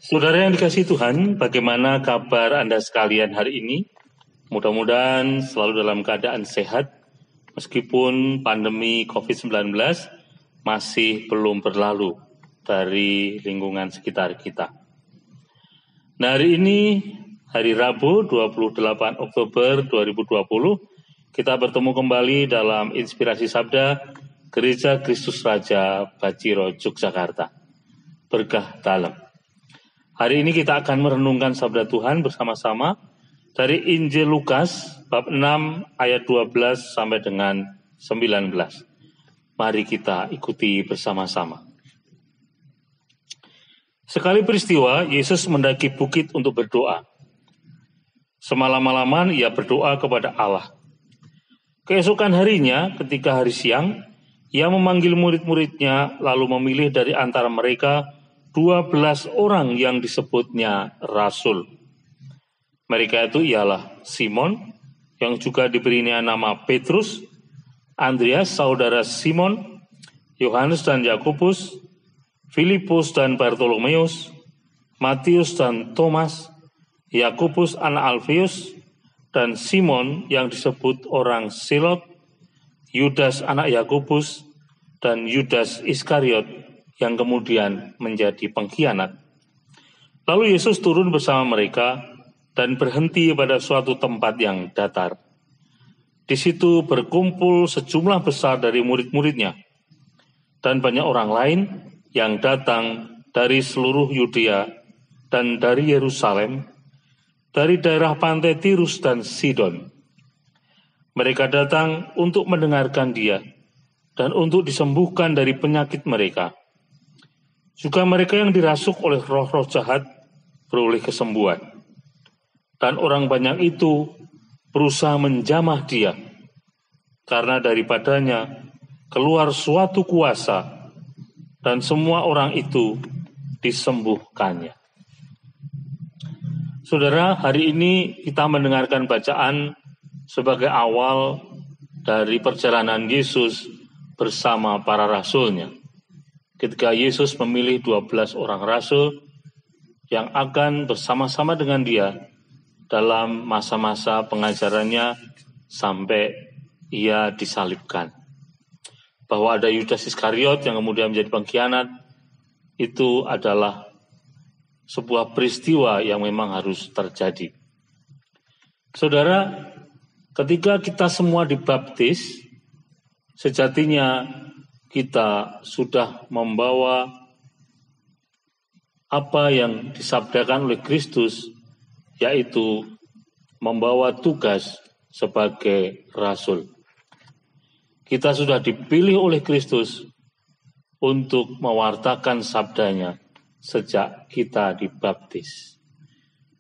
Saudara yang dikasihi Tuhan, bagaimana kabar Anda sekalian hari ini? Mudah-mudahan selalu dalam keadaan sehat, meskipun pandemi COVID-19 masih belum berlalu dari lingkungan sekitar kita. Nah, hari ini, hari Rabu 28 Oktober 2020, kita bertemu kembali dalam Inspirasi Sabda Gereja Kristus Raja Baciro, Yogyakarta. Berkah dalam. Hari ini kita akan merenungkan sabda Tuhan bersama-sama dari Injil Lukas bab 6 ayat 12 sampai dengan 19. Mari kita ikuti bersama-sama. Sekali peristiwa, Yesus mendaki bukit untuk berdoa. Semalam-malaman ia berdoa kepada Allah. Keesokan harinya, ketika hari siang, ia memanggil murid-muridnya lalu memilih dari antara mereka 12 orang yang disebutnya rasul. Mereka itu ialah Simon, yang juga diberi nama Petrus, Andreas saudara Simon, Yohanes dan Yakobus, Filipus dan Bartolomeus, Matius dan Thomas, Yakobus anak Alfeus, dan Simon yang disebut orang Selot, Yudas anak Yakobus, dan Yudas Iskariot yang kemudian menjadi pengkhianat. Lalu Yesus turun bersama mereka dan berhenti pada suatu tempat yang datar. Di situ berkumpul sejumlah besar dari murid-muridnya dan banyak orang lain yang datang dari seluruh Yudea dan dari Yerusalem, dari daerah pantai Tirus dan Sidon. Mereka datang untuk mendengarkan dia dan untuk disembuhkan dari penyakit mereka. Juga mereka yang dirasuk oleh roh-roh jahat beroleh kesembuhan. Dan orang banyak itu berusaha menjamah dia, karena daripadanya keluar suatu kuasa, dan semua orang itu disembuhkannya. Saudara, hari ini kita mendengarkan bacaan sebagai awal dari perjalanan Yesus bersama para rasulnya. Ketika Yesus memilih 12 orang rasul yang akan bersama-sama dengan dia dalam masa-masa pengajarannya sampai ia disalibkan. Bahwa ada Yudas Iskariot yang kemudian menjadi pengkhianat, itu adalah sebuah peristiwa yang memang harus terjadi. Saudara, ketika kita semua dibaptis, sejatinya kita sudah membawa apa yang disabdakan oleh Kristus, yaitu membawa tugas sebagai rasul. Kita sudah dipilih oleh Kristus untuk mewartakan sabdanya sejak kita dibaptis.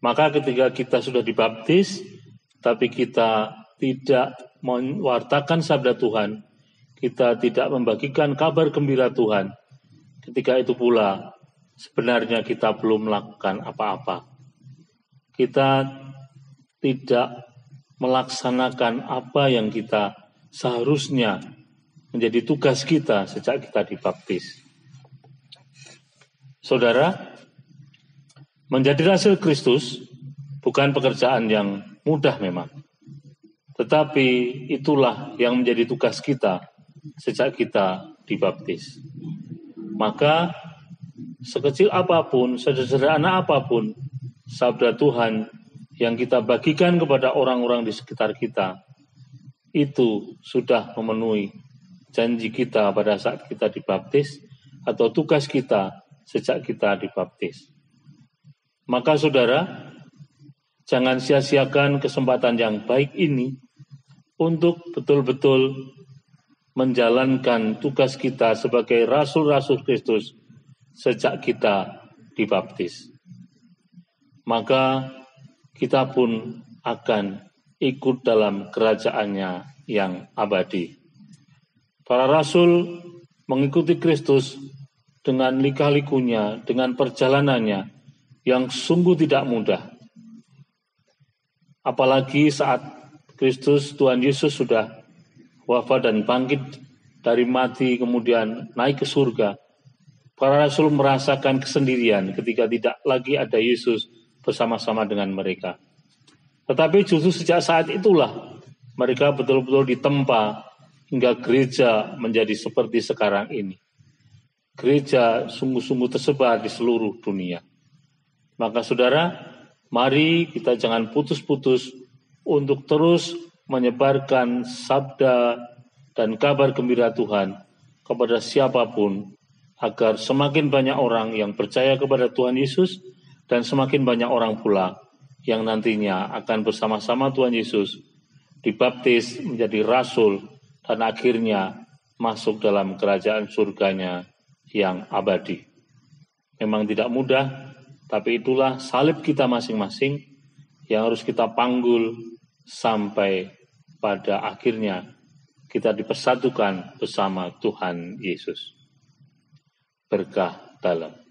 Maka ketika kita sudah dibaptis, tapi kita tidak mewartakan sabda Tuhan, kita tidak membagikan kabar gembira Tuhan, ketika itu pula sebenarnya kita belum melakukan apa-apa. Kita tidak melaksanakan apa yang kita seharusnya menjadi tugas kita sejak kita dibaptis. Saudara, menjadi rasul Kristus bukan pekerjaan yang mudah memang, tetapi itulah yang menjadi tugas kita sejak kita dibaptis. Maka sekecil apapun, sederhana apapun sabda Tuhan yang kita bagikan kepada orang-orang di sekitar kita, itu sudah memenuhi janji kita pada saat kita dibaptis atau tugas kita sejak kita dibaptis. Maka saudara, jangan sia-siakan kesempatan yang baik ini untuk betul-betul menjalankan tugas kita sebagai rasul-rasul Kristus sejak kita dibaptis. Maka kita pun akan ikut dalam kerajaannya yang abadi. Para rasul mengikuti Kristus dengan lika-likunya, dengan perjalanannya yang sungguh tidak mudah. Apalagi saat Kristus, Tuhan Yesus sudah wafat dan bangkit dari mati, kemudian naik ke surga. Para rasul merasakan kesendirian ketika tidak lagi ada Yesus bersama-sama dengan mereka. Tetapi justru sejak saat itulah mereka betul-betul ditempa hingga gereja menjadi seperti sekarang ini. Gereja sungguh-sungguh tersebar di seluruh dunia. Maka saudara, mari kita jangan putus-putus untuk terus menyebarkan sabda dan kabar gembira Tuhan kepada siapapun, agar semakin banyak orang yang percaya kepada Tuhan Yesus dan semakin banyak orang pula yang nantinya akan bersama-sama Tuhan Yesus dibaptis menjadi rasul dan akhirnya masuk dalam kerajaan surganya yang abadi. Memang tidak mudah, tapi itulah salib kita masing-masing yang harus kita panggul sampai pada akhirnya kita dipersatukan bersama Tuhan Yesus. Berkah dalam.